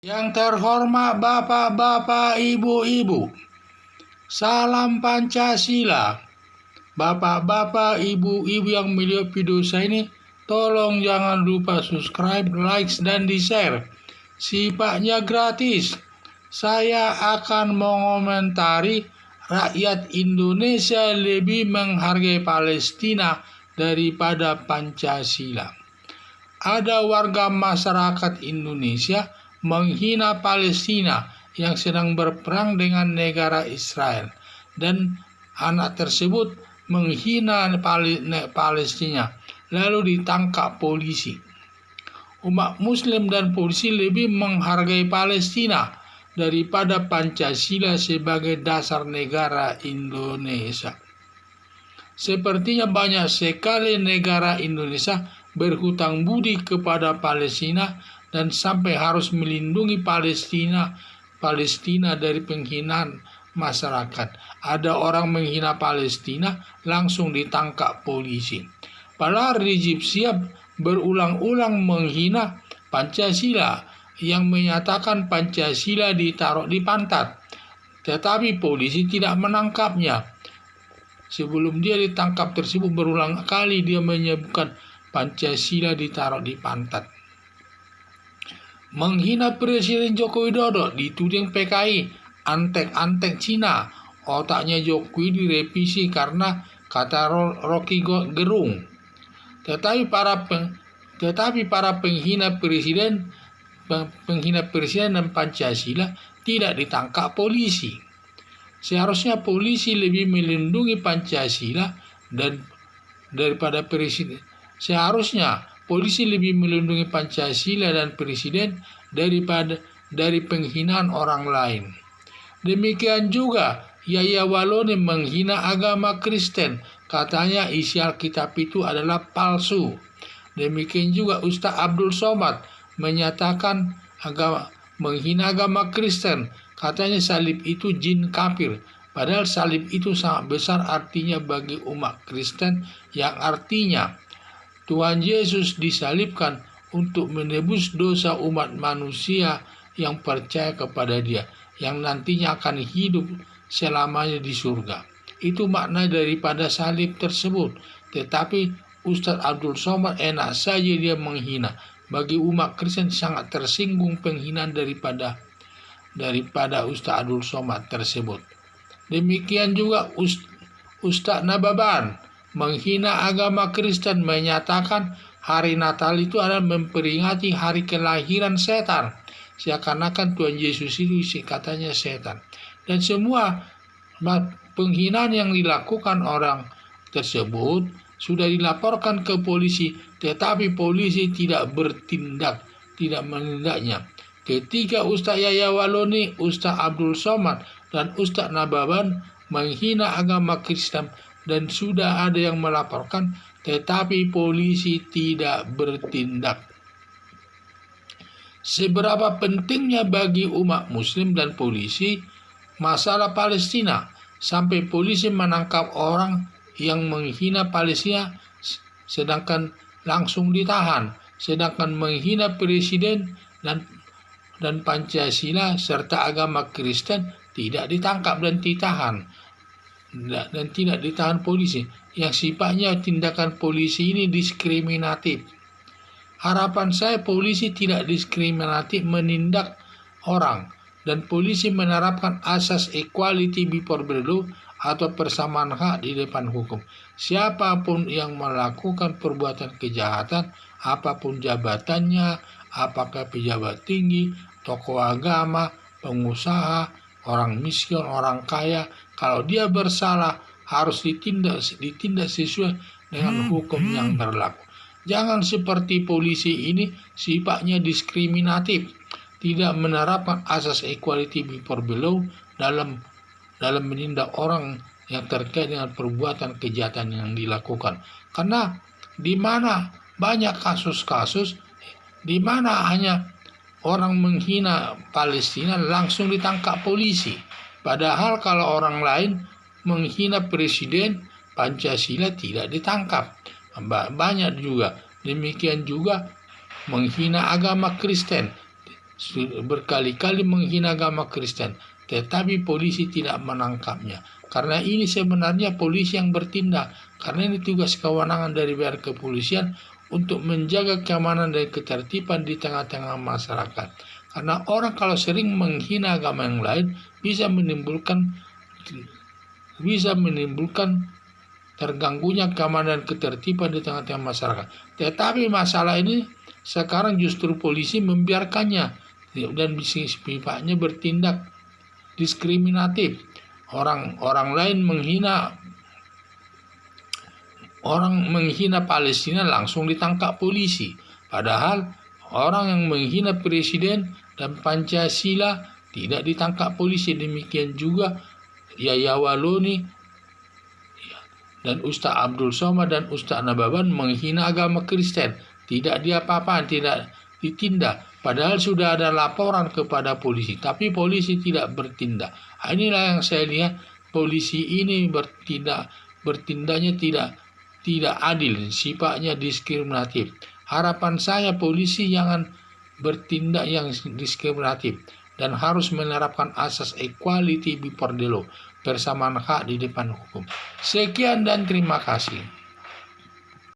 Yang terhormat Bapak-Bapak, Ibu-Ibu, salam Pancasila. Bapak-Bapak, Ibu-Ibu yang melihat video saya ini, tolong jangan lupa subscribe, like, dan di-share. Sifatnya gratis. Saya akan mengomentari rakyat Indonesia lebih menghargai Palestina daripada Pancasila. Ada warga masyarakat Indonesia menghina Palestina yang sedang berperang dengan negara Israel, dan anak tersebut menghina Palestina lalu ditangkap polisi. Umat Muslim dan polisi lebih menghargai Palestina daripada Pancasila sebagai dasar negara Indonesia. Sepertinya banyak sekali negara Indonesia berhutang budi kepada Palestina dan sampai harus melindungi Palestina dari penghinaan masyarakat. Ada orang menghina Palestina langsung ditangkap polisi. Padahal Rizik Syihab berulang-ulang menghina Pancasila yang menyatakan Pancasila ditaruh di pantat, tetapi polisi tidak menangkapnya. Sebelum dia ditangkap tersebut berulang kali dia menyebutkan Pancasila ditaruh di pantat. Menghina Presiden Joko Widodo, dituding PKI antek-antek Cina. Otaknya Jokowi direvisi karena kata Rocky Gerung. Tetapi para penghina presiden dan Pancasila tidak ditangkap polisi. Seharusnya polisi lebih melindungi Pancasila daripada presiden. Seharusnya polisi lebih melindungi Pancasila dan presiden dari penghinaan orang lain. Demikian juga Yahya Waloni menghina agama Kristen. Katanya isi Alkitab itu adalah palsu. Demikian juga Ustaz Abdul Somad menyatakan menghina agama Kristen. Katanya salib itu jin kafir. Padahal salib itu sangat besar artinya bagi umat Kristen, yang artinya Tuhan Yesus disalibkan untuk menebus dosa umat manusia yang percaya kepada Dia, yang nantinya akan hidup selamanya di surga. Itu makna daripada salib tersebut. Tetapi Ustadz Abdul Somad enak saja dia menghina. Bagi umat Kristen sangat tersinggung penghinaan daripada Ustadz Abdul Somad tersebut. Demikian juga Ustadz Nababan menghina agama Kristen, menyatakan hari Natal itu adalah memperingati hari kelahiran setan. Seakan-akan Tuhan Yesus itu katanya setan. Dan semua penghinaan yang dilakukan orang tersebut sudah dilaporkan ke polisi, tetapi polisi tidak bertindak, tidak menindaknya. Ketika Ustaz Yahya Waloni, Ustaz Abdul Somad, dan Ustaz Nababan menghina agama Kristen dan sudah ada yang melaporkan, tetapi polisi tidak bertindak. Seberapa pentingnya bagi umat Muslim dan polisi masalah Palestina, sampai polisi menangkap orang yang menghina Palestina sedangkan langsung ditahan, sedangkan menghina presiden dan Pancasila serta agama Kristen tidak ditangkap dan ditahan, dan tidak ditahan polisi, yang sifatnya tindakan polisi ini diskriminatif. Harapan saya polisi tidak diskriminatif menindak orang, dan polisi menerapkan asas equality before the law atau persamaan hak di depan hukum. Siapapun yang melakukan perbuatan kejahatan, apapun jabatannya, apakah pejabat tinggi, tokoh agama, pengusaha, orang miskin, orang kaya, kalau dia bersalah harus ditindak sesuai dengan hukum yang berlaku. Jangan seperti polisi ini sifatnya diskriminatif, tidak menerapkan asas equality before the law dalam menindak orang yang terkait dengan perbuatan kejahatan yang dilakukan. Karena di mana banyak kasus-kasus di mana hanya orang menghina Palestina langsung ditangkap polisi. Padahal kalau orang lain menghina presiden, Pancasila tidak ditangkap. Banyak juga. Demikian juga menghina agama Kristen. berkali-kali menghina agama Kristen, tetapi polisi tidak menangkapnya. Karena ini sebenarnya polisi yang bertindak, karena ini tugas kewenangan dari pihak kepolisian untuk menjaga keamanan dan ketertiban di tengah-tengah masyarakat. Karena orang kalau sering menghina agama yang lain bisa menimbulkan terganggunya keamanan dan ketertiban di tengah-tengah masyarakat. Tetapi masalah ini sekarang justru polisi membiarkannya dan sifatnya bertindak diskriminatif. Orang lain menghina Palestina langsung ditangkap polisi. Padahal orang yang menghina presiden dan Pancasila tidak ditangkap polisi. Demikian juga Yahya Waloni dan Ustaz Abdul Somad dan Ustaz Nababan menghina agama Kristen. Tidak diapa-apakan, tidak ditindak. Padahal sudah ada laporan kepada polisi, tapi polisi tidak bertindak. Inilah yang saya lihat, polisi ini bertindaknya tidak adil, sifatnya diskriminatif. Harapan saya polisi jangan bertindak yang diskriminatif dan harus menerapkan asas equality before the law, persamaan hak di depan hukum. Sekian dan terima kasih.